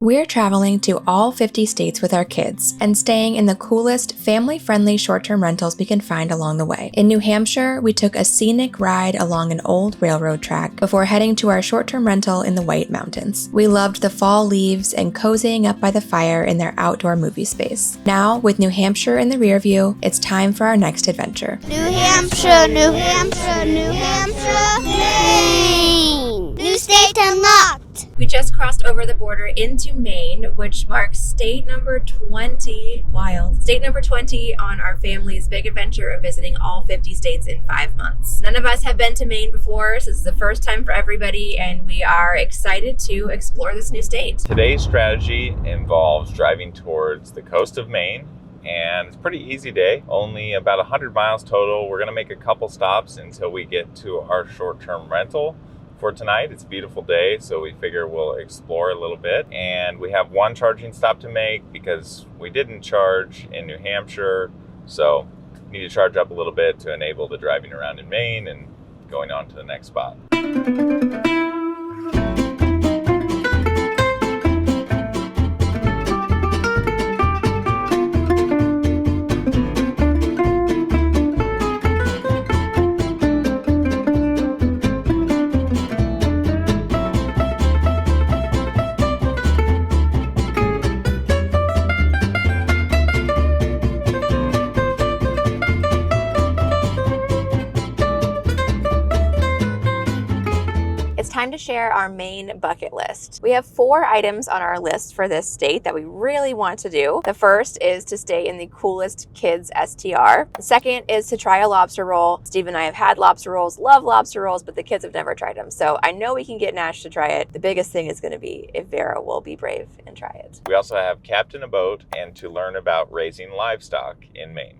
We're traveling to all 50 states with our kids and staying in the coolest, family-friendly short-term rentals we can find along the way. In New Hampshire, we took a scenic ride along an old railroad track before heading to our short-term rental in the White Mountains. We loved the fall leaves and cozying up by the fire in their outdoor movie space. Now, with New Hampshire in the rear view, it's time for our next adventure. New Hampshire, New Hampshire, New Hampshire, Maine! New state unlocked! We just crossed over the border into Maine, which marks state number 20, state number 20 on our family's big adventure of visiting all 50 states in 5 months. None of us have been to Maine before, so this is the first time for everybody, and we are excited to explore this new state. Today's strategy involves driving towards the coast of Maine, and it's a pretty easy day, only about 100 miles total. We're gonna make a couple stops until we get to our short-term rental for tonight. It's a beautiful day, so we figure we'll explore a little bit. And we have one charging stop to make because we didn't charge in New Hampshire, so need to charge up a little bit to enable the driving around in Maine and going on to the next spot. Time to share our Maine bucket list. We have 4 items on our list for this state that we really want to do. The first is to stay in the coolest kids STR. The second is to try a lobster roll. Steve and I have had lobster rolls, love lobster rolls, but the kids have never tried them. So I know we can get Nash to try it. The biggest thing is going to be if Vera will be brave and try it. We also have captain a boat and to learn about raising livestock in Maine.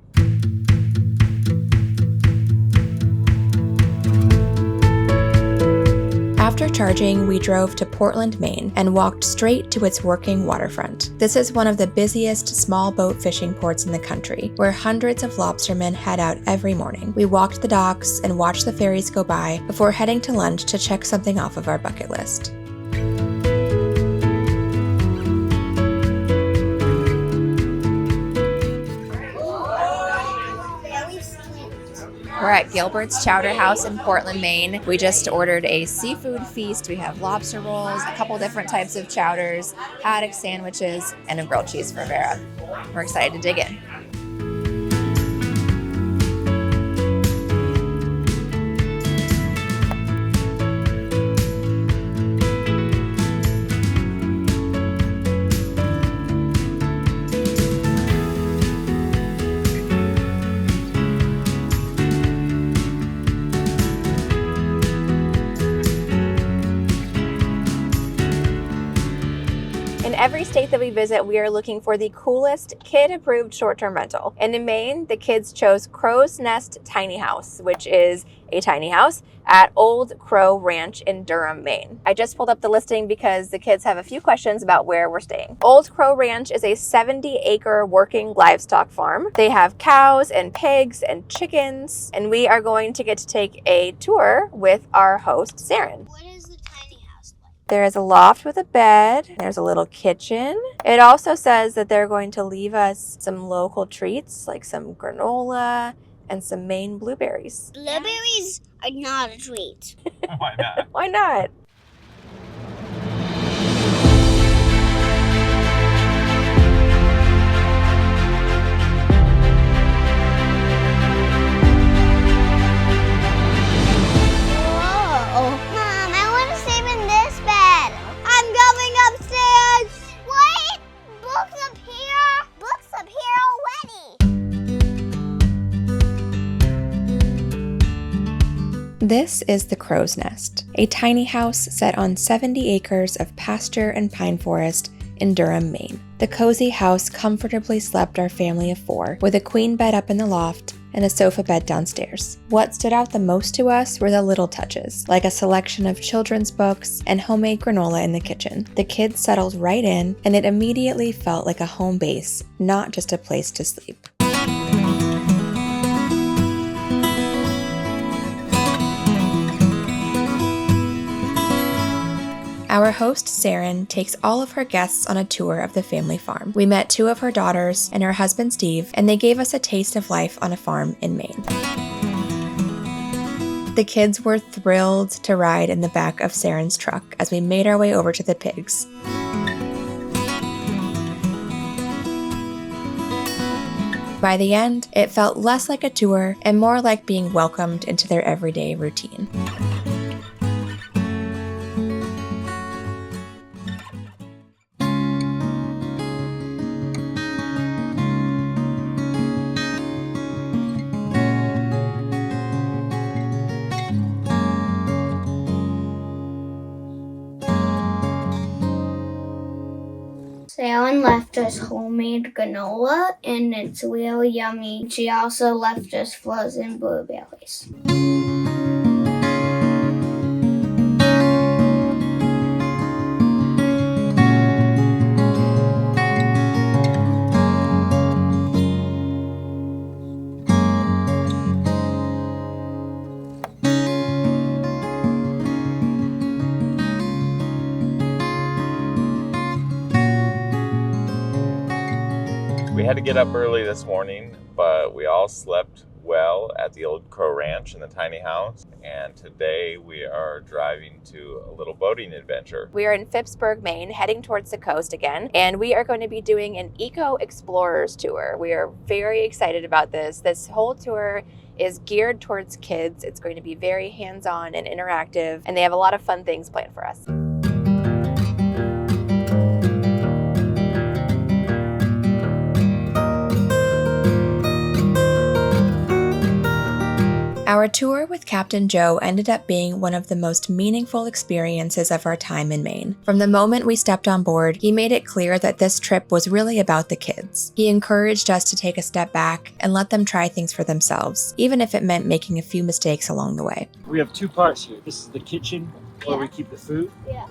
After charging, we drove to Portland, Maine, and walked straight to its working waterfront. This is one of the busiest small boat fishing ports in the country, where hundreds of lobstermen head out every morning. We walked the docks and watched the ferries go by before heading to lunch to check something off of our bucket list. We're at Gilbert's Chowder House in Portland, Maine. We just ordered a seafood feast. We have lobster rolls, a couple different types of chowders, haddock sandwiches, and a grilled cheese for Vera. We're excited to dig in. In every state that we visit, we are looking for the coolest kid-approved short-term rental. And in Maine, the kids chose Crow's Nest Tiny House, which is a tiny house at Old Crow Ranch in Durham, Maine. I just pulled up the listing because the kids have a few questions about where we're staying. Old Crow Ranch is a 70-acre working livestock farm. They have cows and pigs and chickens, and we are going to get to take a tour with our host, Saren. What is the tiny house like? There is a loft with a bed. There's a little kitchen. It also says that they're going to leave us some local treats like some granola and some Maine blueberries. Blueberries are not a treat. Why not? Why not? Whoa. Mom, I want to sleep in this bed. I'm going upstairs. Wait! Books up here? Books up here already. This is the Crow's Nest, a tiny house set on 70 acres of pasture and pine forest in Durham, Maine. The cozy house comfortably slept our family of 4, with a queen bed up in the loft and a sofa bed downstairs. What stood out the most to us were the little touches, like a selection of children's books and homemade granola in the kitchen. The kids settled right in, and it immediately felt like a home base, not just a place to sleep. Our host, Saren, takes all of her guests on a tour of the family farm. We met 2 of her daughters and her husband, Steve, and they gave us a taste of life on a farm in Maine. The kids were thrilled to ride in the back of Saren's truck as we made our way over to the pigs. By the end, it felt less like a tour and more like being welcomed into their everyday routine. Saren left us homemade granola, and it's real yummy. She also left us frozen blueberries. We had to get up early this morning, but we all slept well at the Old Crow Ranch in the tiny house. And today we are driving to a little boating adventure. We are in Phippsburg, Maine, heading towards the coast again, and we are going to be doing an Eco Explorers tour. We are very excited about this. This whole tour is geared towards kids. It's going to be very hands-on and interactive, and they have a lot of fun things planned for us. Our tour with Captain Joe ended up being one of the most meaningful experiences of our time in Maine. From the moment we stepped on board, he made it clear that this trip was really about the kids. He encouraged us to take a step back and let them try things for themselves, even if it meant making a few mistakes along the way. We have 2 parts here. This is the kitchen where we keep the food. Yeah.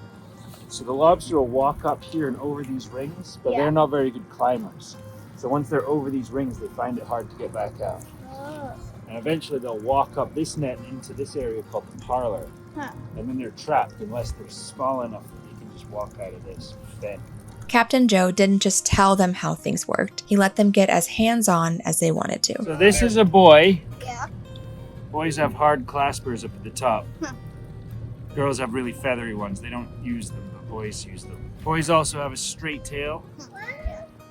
So the lobster will walk up here and over these rings, but they're not very good climbers. So once they're over these rings, they find it hard to get back out. Oh. And eventually they'll walk up this net into this area called the parlor. Huh. And then they're trapped unless they're small enough that you can just walk out of this then. Captain Joe didn't just tell them how things worked. He let them get as hands-on as they wanted to. So this is a boy. Yeah. Boys have hard claspers up at the top. Huh. Girls have really feathery ones. They don't use them, but boys use them. Boys also have a straight tail.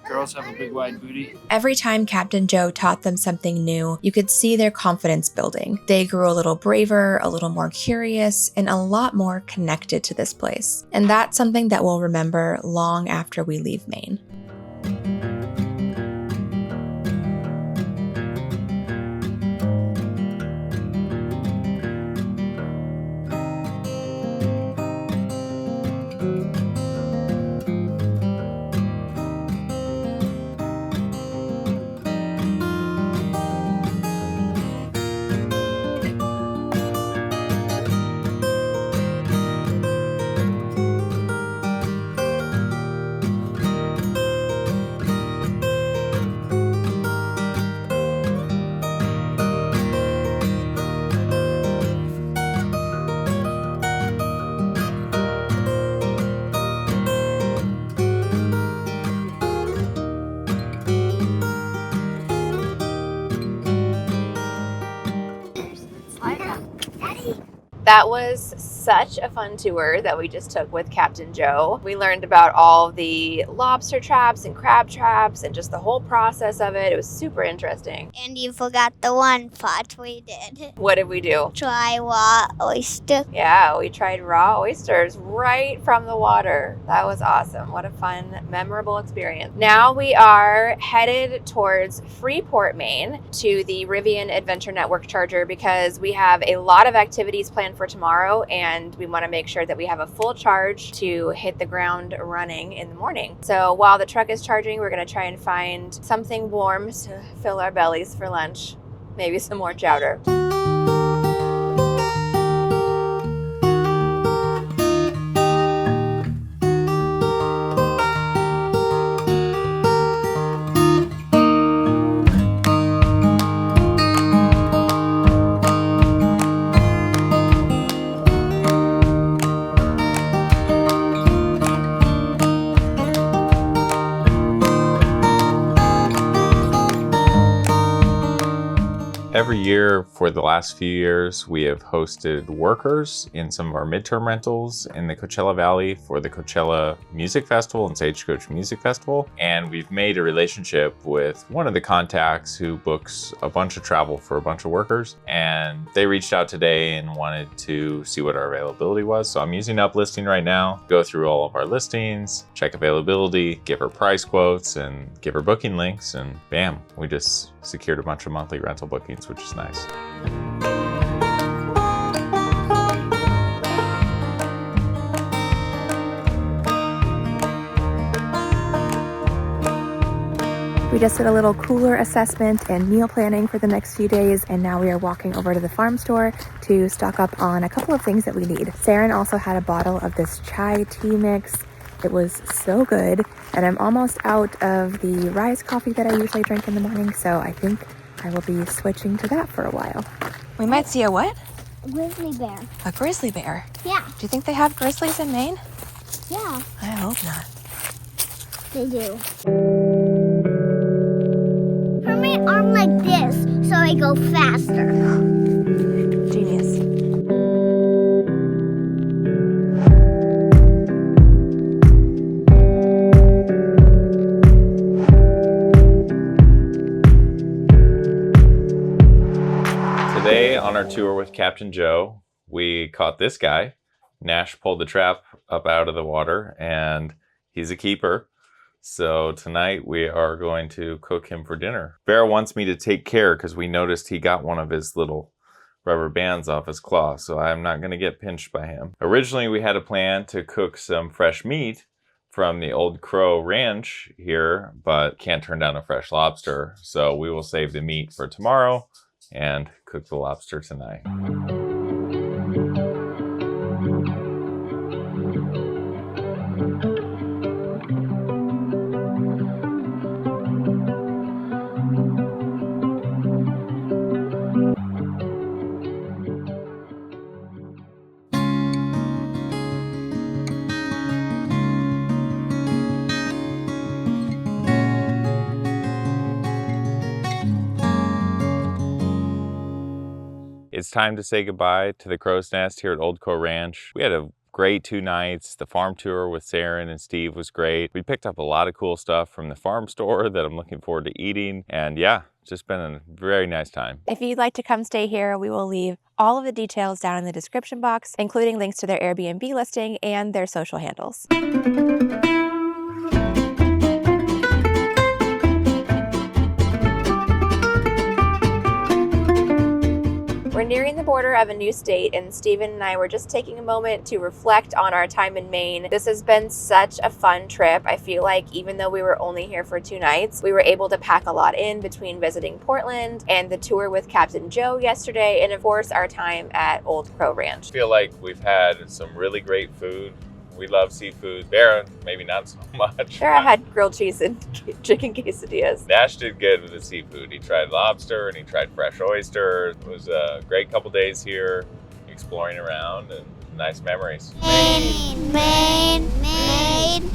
Girls have a big wide booty. Every time Captain Joe taught them something new, you could see their confidence building. They grew a little braver, a little more curious, and a lot more connected to this place. And that's something that we'll remember long after we leave Maine. That was such a fun tour that we just took with Captain Joe. We learned about all the lobster traps and crab traps and just the whole process of it. It was super interesting. And you forgot the one part we did. What did we do? Try raw oyster. Yeah, we tried raw oysters right from the water. That was awesome. What a fun, memorable experience. Now we are headed towards Freeport, Maine to the Rivian Adventure Network Charger because we have a lot of activities planned for tomorrow and we want to make sure that we have a full charge to hit the ground running in the morning. So while the truck is charging, we're going to try and find something warm to fill our bellies for lunch. Maybe some more chowder. Every year for the last few years, we have hosted workers in some of our midterm rentals in the Coachella Valley for the Coachella Music Festival and Stagecoach Music Festival. And we've made a relationship with one of the contacts who books a bunch of travel for a bunch of workers. And they reached out today and wanted to see what our availability was. So I'm using Uplisting right now, go through all of our listings, check availability, give her price quotes, and give her booking links, and bam, we just secured a bunch of monthly rental bookings, which is nice. We just did a little cooler assessment and meal planning for the next few days, and now we are walking over to the farm store to stock up on a couple of things that we need. Saren also had a bottle of this chai tea mix. It was so good, and I'm almost out of the rise coffee that I usually drink in the morning, so I think I will be switching to that for a while. We might see a what? A grizzly bear. A grizzly bear? Yeah. Do you think they have grizzlies in Maine? Yeah, I hope not. they do. Put my arm like this so I go faster. Genius. Today on our tour with Captain Joe, we caught this guy. Nash pulled the trap up out of the water, and he's a keeper. So tonight we are going to cook him for dinner. Bear wants me to take care because we noticed he got one of his little rubber bands off his claw, so I'm not going to get pinched by him. Originally we had a plan to cook some fresh meat from the Old Crow Ranch here, but can't turn down a fresh lobster. So we will save the meat for tomorrow and cook the lobster tonight. It's time to say goodbye to the Crow's Nest here at Old Crow Ranch. We had a great 2 nights. The farm tour with Saren and Steve was great. We picked up a lot of cool stuff from the farm store that I'm looking forward to eating. And yeah, just been a very nice time. If you'd like to come stay here, we will leave all of the details down in the description box, including links to their Airbnb listing and their social handles. We're nearing the border of a new state, and Steven and I were just taking a moment to reflect on our time in Maine. This has been such a fun trip. I feel like even though we were only here for 2 nights, we were able to pack a lot in between visiting Portland and the tour with Captain Joe yesterday, and of course our time at Old Crow Ranch. I feel like we've had some really great food. We love seafood. Bear, maybe not so much. Sarah had grilled cheese and chicken quesadillas. Nash did good with the seafood. He tried lobster and he tried fresh oysters. It was a great couple days here, exploring around, and nice memories. Maine, Maine, Maine.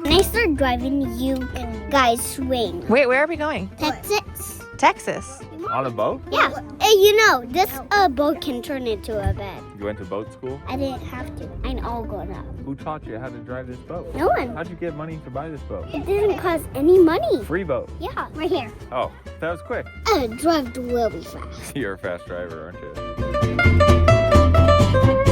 When I start driving, you guys swing. Wait, where are we going? Texas. Texas. On a boat? Yeah. Hey, you know, this boat can turn into a bed. You went to boat school? I didn't have to. I'm all grown up. Who taught you how to drive this boat? No one. How'd you get money to buy this boat? It didn't cost any money. Free boat. Yeah, right here. Oh, that was quick. I drive really fast. You're a fast driver, aren't you?